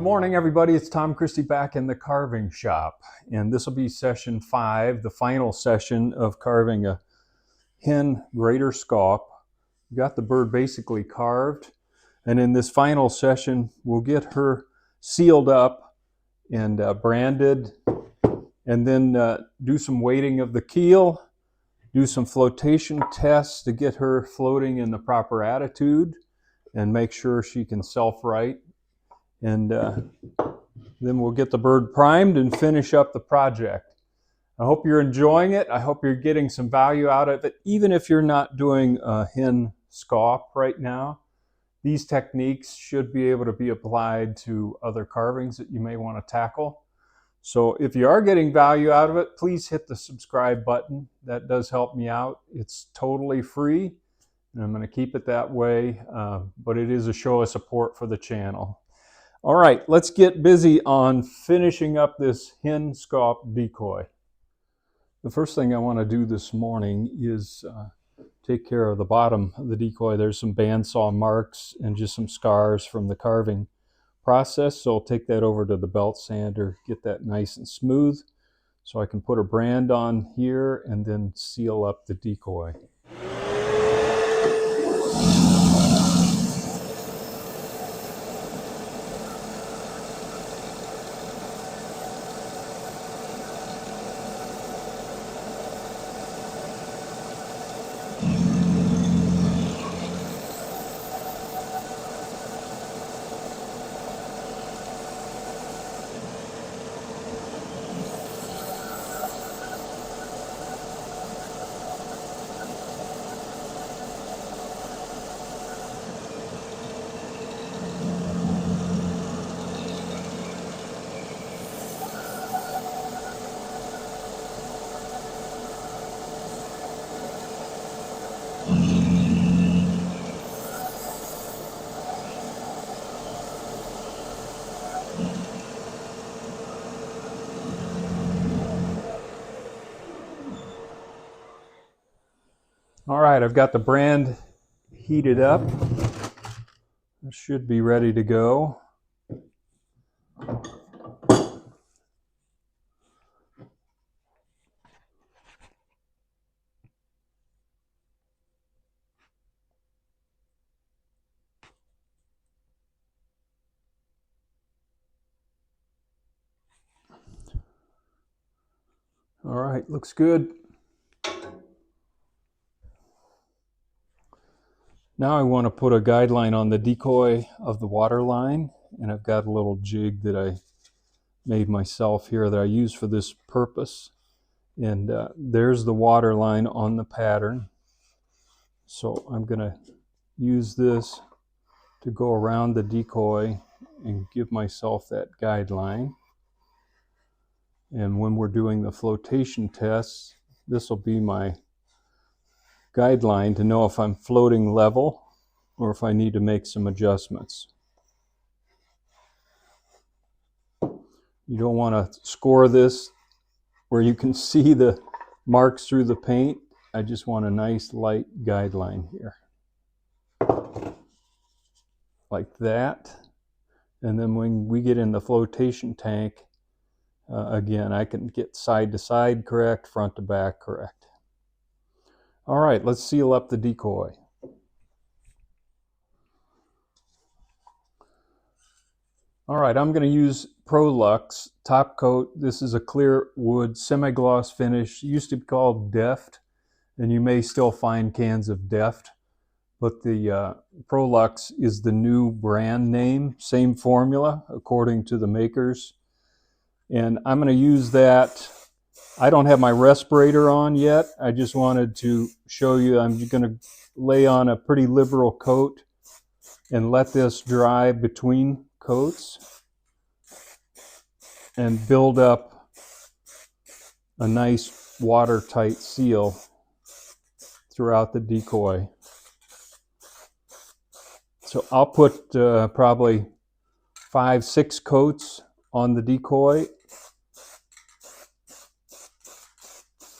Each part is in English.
good morning, everybody. It's Tom Christie back in the carving shop, and this will be session 5, the final session of carving a hen greater scaup. We got the bird basically carved, and in this final session, we'll get her sealed up and branded, and then do some weighting of the keel, do some flotation tests to get her floating in the proper attitude and make sure she can self-right. And then we'll get the bird primed and finish up the project. I hope you're enjoying it. I hope you're getting some value out of it. Even if you're not doing a hen scaup right now, these techniques should be able to be applied to other carvings that you may want to tackle. So if you are getting value out of it, please hit the subscribe button. That does help me out. It's totally free, and I'm going to keep it that way, but it is a show of support for the channel. All right, let's get busy on finishing up this hen scaup decoy. The first thing I want to do this morning is take care of the bottom of the decoy. There's some bandsaw marks and just some scars from the carving process, so I'll take that over to the belt sander, get that nice and smooth, so I can put a brand on here and then seal up the decoy. All right, I've got the brand heated up. It should be ready to go. All right, looks good. Now I want to put a guideline on the decoy of the water line, and I've got a little jig that I made myself here that I use for this purpose. And there's the water line on the pattern. So I'm going to use this to go around the decoy and give myself that guideline. And when we're doing the flotation tests, this will be my guideline to know if I'm floating level or if I need to make some adjustments. You don't want to score this where you can see the marks through the paint. I just want a nice light guideline here. Like that. And then when we get in the flotation tank, again, I can get side to side correct, front to back correct. All right, let's seal up the decoy. All right, I'm going to use Prolux top coat. This is a clear wood semi-gloss finish. It used to be called Deft, and you may still find cans of Deft, but the Prolux is the new brand name, same formula according to the makers. And I'm going to use that. I don't have my respirator on yet. I just wanted to show you I'm going to lay on a pretty liberal coat and let this dry between coats and build up a nice watertight seal throughout the decoy. So I'll put probably 5-6 coats on the decoy,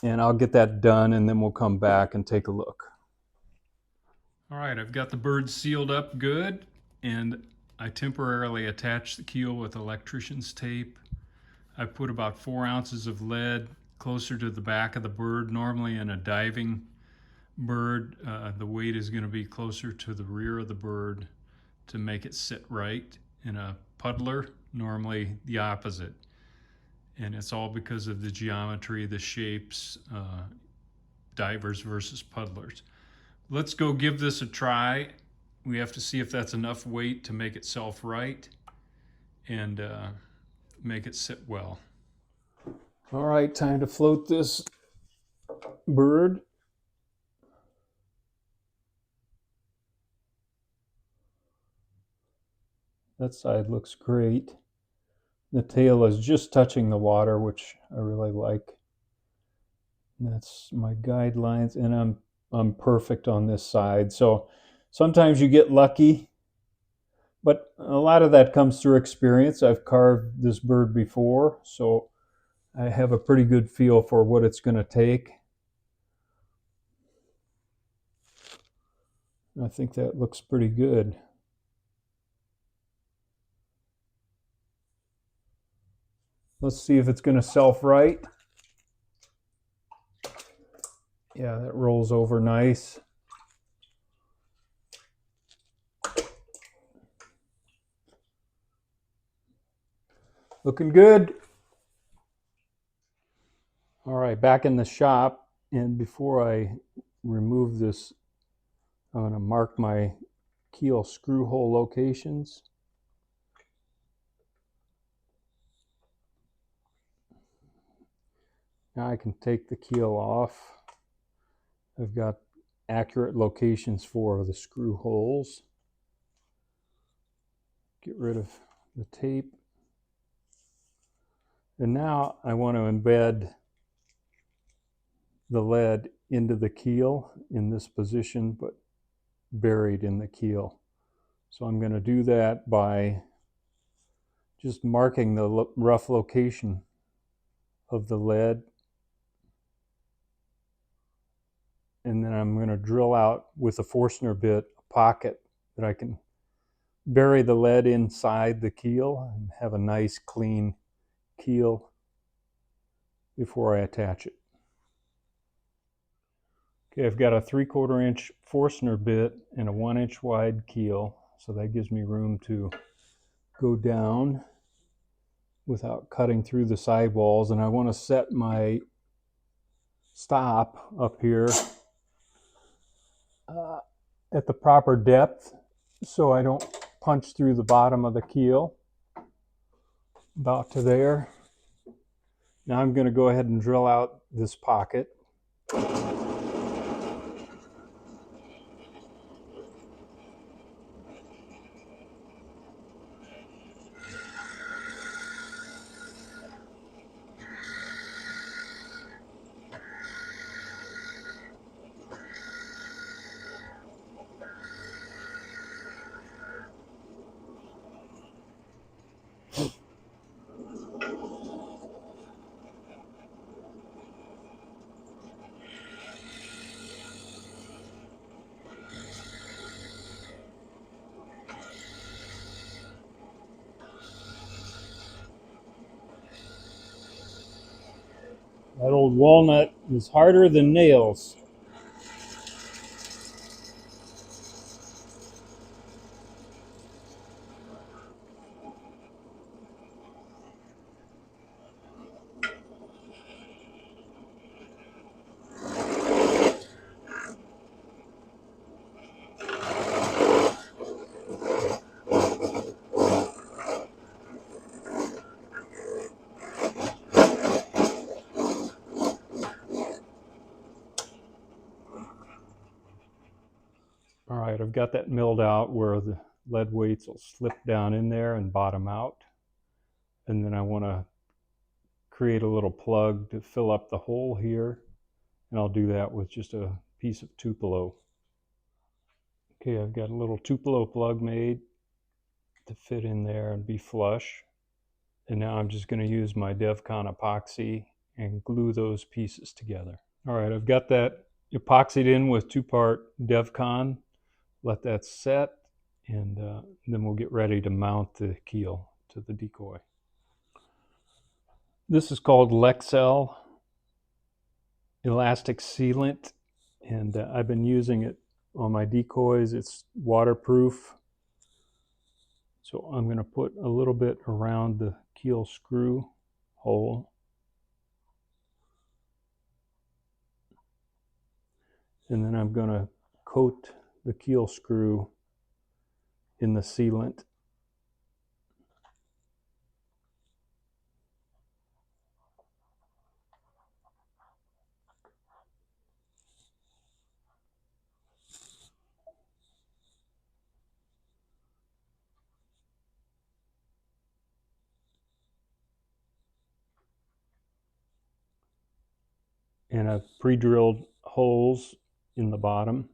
and I'll get that done, and then we'll come back and take a look. All right, I've got the bird sealed up good, and I temporarily attached the keel with electrician's tape. I put about 4 ounces of lead closer to the back of the bird. Normally in a diving bird, the weight is going to be closer to the rear of the bird to make it sit right. In a puddler, normally the opposite. And it's all because of the geometry, the shapes, divers versus puddlers. Let's go give this a try. We have to see if that's enough weight to make itself right and make it sit well. All right, time to float this bird. That side looks great. The tail is just touching the water, which I really like. And that's my guidelines, and I'm perfect on this side. So sometimes you get lucky, but a lot of that comes through experience. I've carved this bird before, so I have a pretty good feel for what it's going to take. I think that looks pretty good. Let's see if it's going to self-right. Yeah, that rolls over nice. Looking good. All right, back in the shop, and before I remove this, I'm going to mark my keel screw hole locations. Now I can take the keel off. I've got accurate locations for the screw holes. Get rid of the tape. And now I want to embed the lead into the keel in this position, but buried in the keel. So I'm going to do that by just marking the rough location of the lead. And then I'm going to drill out with a Forstner bit a pocket that I can bury the lead inside the keel and have a nice clean keel before I attach it. Okay, I've got a 3/4 inch Forstner bit and a 1 inch wide keel, so that gives me room to go down without cutting through the sidewalls. And I want to set my stop up here at the proper depth so I don't punch through the bottom of the keel. About to there. Now I'm going to go ahead and drill out this pocket. That old walnut is harder than nails. All right, I've got that milled out where the lead weights will slip down in there and bottom out. And then I want to create a little plug to fill up the hole here. And I'll do that with just a piece of Tupelo. Okay, I've got a little Tupelo plug made to fit in there and be flush. And now I'm just going to use my DevCon epoxy and glue those pieces together. All right, I've got that epoxied in with 2-part DevCon. Let that set, and then we'll get ready to mount the keel to the decoy. This is called Lexel elastic sealant, and I've been using it on my decoys. It's waterproof, so I'm going to put a little bit around the keel screw hole, and then I'm going to coat the keel screw in the sealant. And I've pre-drilled holes in the bottom.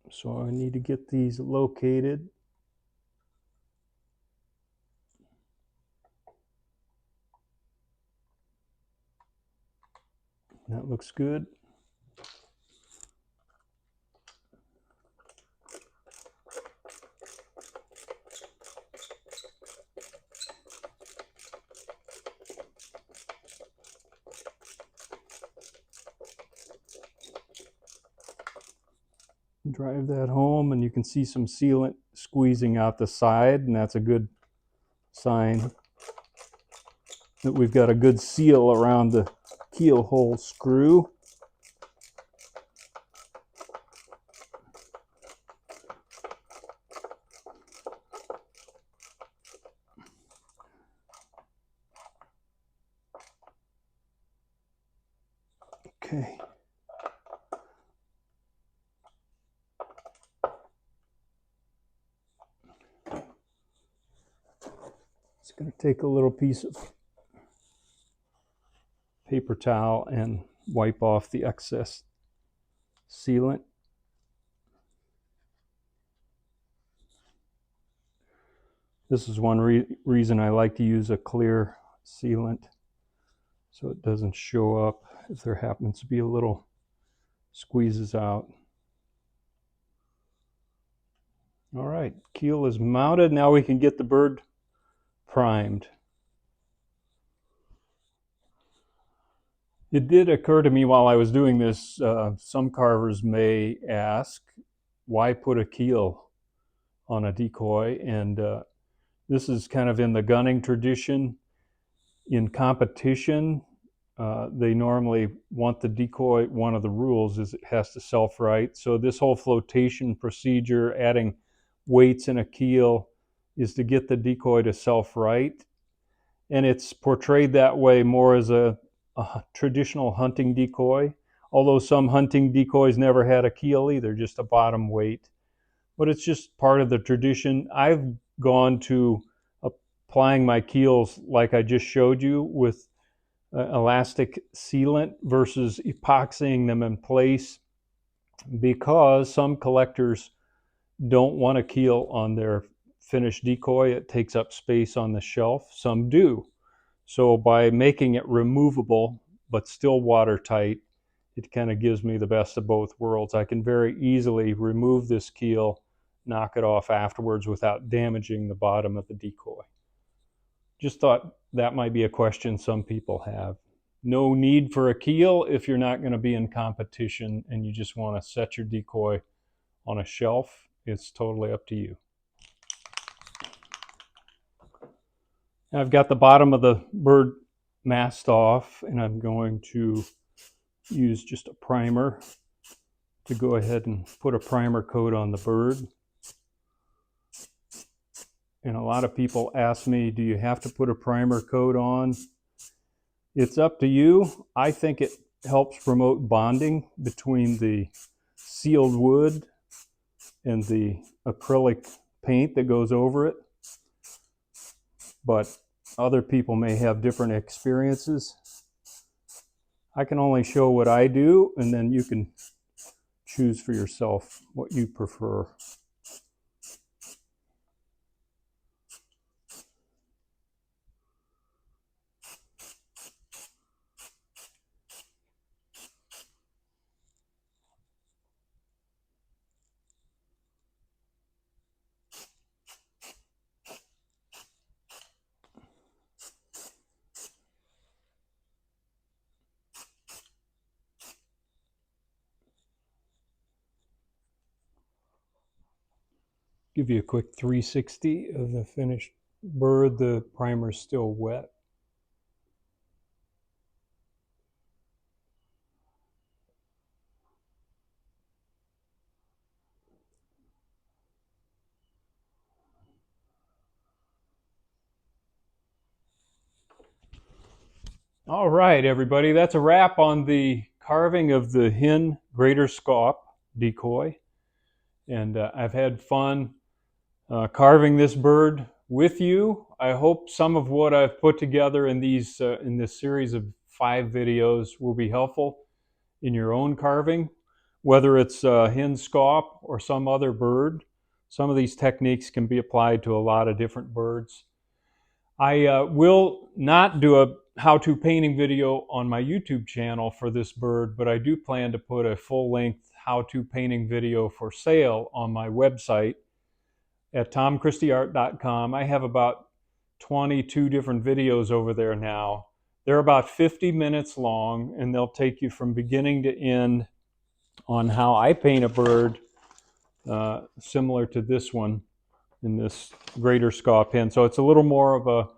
So I need to get these located. That looks good. Drive that home, and you can see some sealant squeezing out the side, and that's a good sign that we've got a good seal around the keel hole screw. Okay. It's going to take a little piece of paper towel and wipe off the excess sealant. This is one reason I like to use a clear sealant, so it doesn't show up if there happens to be a little squeezes out. All right, keel is mounted. Now we can get the bird primed. It did occur to me while I was doing this, some carvers may ask, why put a keel on a decoy? And this is kind of in the gunning tradition. In competition, they normally want the decoy, one of the rules is it has to self-right. So this whole flotation procedure, adding weights in a keel, is to get the decoy to self-right. And it's portrayed that way more as a traditional hunting decoy, although some hunting decoys never had a keel either, just a bottom weight. But it's just part of the tradition. I've gone to applying my keels like I just showed you with elastic sealant versus epoxying them in place, because some collectors don't want a keel on their finished decoy. It takes up space on the shelf. Some do. So by making it removable but still watertight, it kind of gives me the best of both worlds. I can very easily remove this keel, knock it off afterwards without damaging the bottom of the decoy. Just thought that might be a question some people have. No need for a keel if you're not going to be in competition and you just want to set your decoy on a shelf. It's totally up to you. I've got the bottom of the bird masked off, and I'm going to use just a primer to go ahead and put a primer coat on the bird. And a lot of people ask me, do you have to put a primer coat on? It's up to you. I think it helps promote bonding between the sealed wood and the acrylic paint that goes over it. But other people may have different experiences. I can only show what I do, and then you can choose for yourself what you prefer. Give you a quick 360 of the finished bird. The primer's still wet. All right, everybody, that's a wrap on the carving of the hen greater Scaup decoy. And I've had fun carving this bird with you. I hope some of what I've put together in these in this series of 5 videos will be helpful in your own carving, whether it's hen Scaup or some other bird. Some of these techniques can be applied to a lot of different birds. I will not do a how-to painting video on my YouTube channel for this bird, but I do plan to put a full-length how-to painting video for sale on my website at tomchristyart.com. I have about 22 different videos over there now. They're about 50 minutes long, and they'll take you from beginning to end on how I paint a bird similar to this one in this greater Scaup hen. So it's a little more of a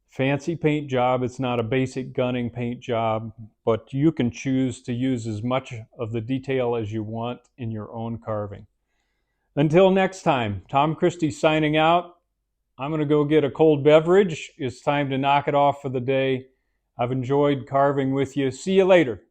fancy paint job. It's not a basic gunning paint job, but you can choose to use as much of the detail as you want in your own carving. Until next time, Tom Christie signing out. I'm going to go get a cold beverage. It's time to knock it off for the day. I've enjoyed carving with you. See you later.